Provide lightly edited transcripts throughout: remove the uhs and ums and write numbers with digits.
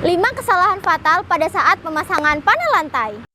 5 kesalahan fatal pada saat pemasangan panel lantai.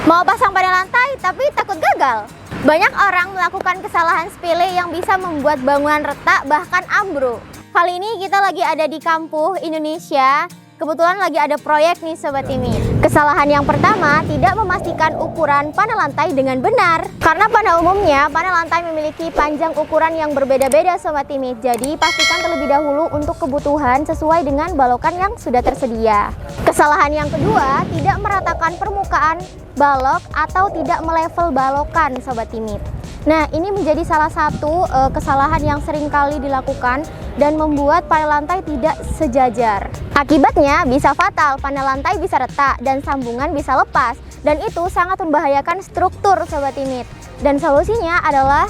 Mau pasang panel lantai tapi takut gagal. Banyak orang melakukan kesalahan sepele yang bisa membuat bangunan retak bahkan ambruk. Kali ini kita lagi ada di Kampuh, Indonesia. Kebetulan lagi ada proyek nih Sobat Timit. Kesalahan yang pertama, tidak memastikan ukuran panel lantai dengan benar. Karena pada umumnya panel lantai memiliki panjang ukuran yang berbeda-beda Sobat Timit. Jadi pastikan terlebih dahulu untuk kebutuhan sesuai dengan balokan yang sudah tersedia. Kesalahan yang kedua, tidak meratakan permukaan balok atau tidak melevel balokan Sobat Timit. Nah, ini menjadi salah satu kesalahan yang sering kali dilakukan dan membuat panel lantai tidak sejajar. Akibatnya bisa fatal, panel lantai bisa retak dan sambungan bisa lepas. Dan itu sangat membahayakan struktur Sobat Timit. Dan solusinya adalah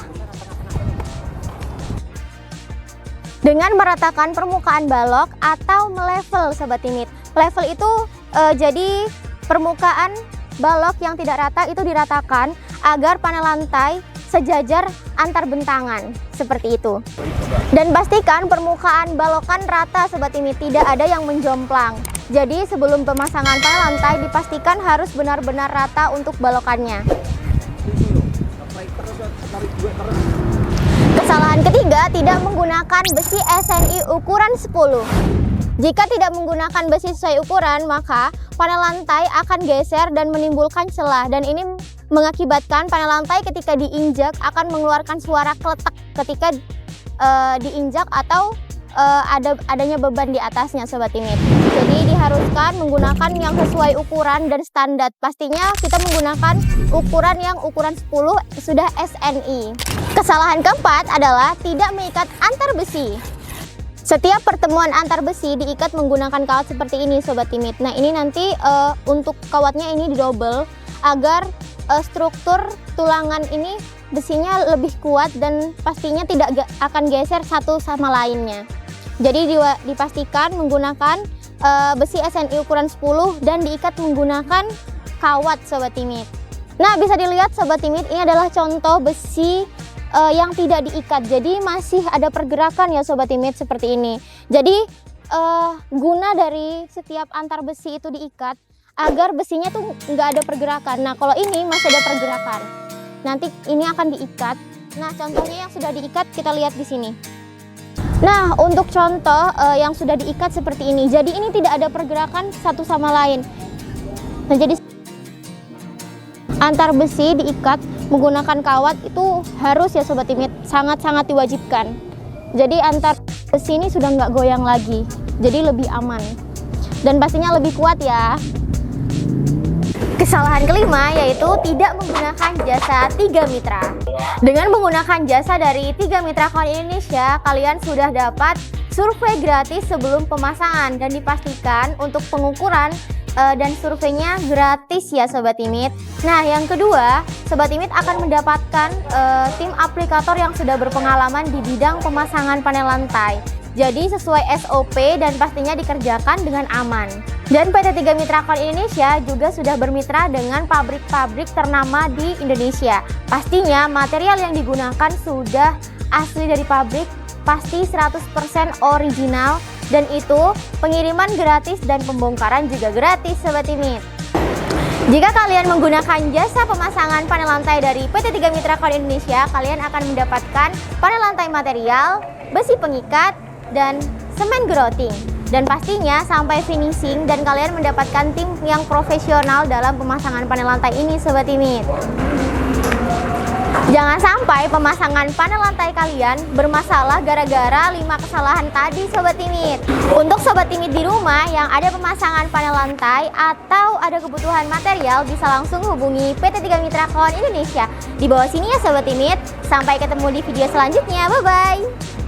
dengan meratakan permukaan balok atau melevel Sobat Timit. Level itu jadi permukaan balok yang tidak rata itu diratakan agar panel lantai sejajar antar bentangan seperti itu. Dan pastikan permukaan balokan rata Sobat Timit, tidak ada yang menjomplang. Jadi sebelum pemasangan panel lantai dipastikan harus benar-benar rata untuk balokannya. Kesalahan ketiga, tidak menggunakan besi SNI ukuran 10. Jika tidak menggunakan besi sesuai ukuran, maka panel lantai akan geser dan menimbulkan celah, dan ini mengakibatkan panel lantai ketika diinjak akan mengeluarkan suara kletek ketika diinjak atau adanya beban di atasnya Sobat Timit. Jadi diharuskan menggunakan yang sesuai ukuran dan standar. Pastinya kita menggunakan ukuran yang ukuran 10 sudah SNI. Kesalahan keempat adalah tidak mengikat antar besi. Setiap pertemuan antar besi diikat menggunakan kawat seperti ini Sobat Timit. Nah, ini nanti untuk kawatnya ini didobel agar struktur tulangan ini besinya lebih kuat dan pastinya tidak akan geser satu sama lainnya. Jadi dipastikan menggunakan besi SNI ukuran 10 dan diikat menggunakan kawat Sobat Timit. Nah, bisa dilihat Sobat Timit, ini adalah contoh besi yang tidak diikat, jadi masih ada pergerakan ya Sobat Timit seperti ini. Jadi guna dari setiap antar besi itu diikat agar besinya tuh nggak ada pergerakan. Nah, kalau ini masih ada pergerakan, nanti ini akan diikat. Nah, contohnya yang sudah diikat kita lihat di sini. Nah, untuk contoh yang sudah diikat seperti ini, jadi ini tidak ada pergerakan satu sama lain. Nah, jadi antar besi diikat menggunakan kawat itu harus ya Sobat Timit, sangat-sangat diwajibkan. Jadi antar besi ini sudah nggak goyang lagi, jadi lebih aman dan pastinya lebih kuat ya. Kesalahan kelima yaitu tidak menggunakan jasa 3 Mitra. Dengan menggunakan jasa dari 3 Mitra Kawan Indonesia, kalian sudah dapat survei gratis sebelum pemasangan dan dipastikan untuk pengukuran dan surveinya gratis ya Sobat Timit. Nah, yang kedua, Sobat Timit akan mendapatkan tim aplikator yang sudah berpengalaman di bidang pemasangan panel lantai. Jadi sesuai SOP dan pastinya dikerjakan dengan aman. Dan PT 3 Mitra Kawan Indonesia juga sudah bermitra dengan pabrik-pabrik ternama di Indonesia. Pastinya material yang digunakan sudah asli dari pabrik, pasti 100% original. Dan itu pengiriman gratis dan pembongkaran juga gratis Sobat Timit. Jika kalian menggunakan jasa pemasangan panel lantai dari PT 3 Mitra Kawan Indonesia, kalian akan mendapatkan panel lantai material, besi pengikat, dan semen grouting. Dan pastinya sampai finishing dan kalian mendapatkan tim yang profesional dalam pemasangan panel lantai ini Sobat Timit. Jangan sampai pemasangan panel lantai kalian bermasalah gara-gara 5 kesalahan tadi Sobat Timit. Untuk Sobat Timit di rumah yang ada pemasangan panel lantai atau ada kebutuhan material, bisa langsung hubungi PT 3 Mitra Kawan Indonesia. Di bawah sini ya Sobat Timit. Sampai ketemu di video selanjutnya. Bye-bye.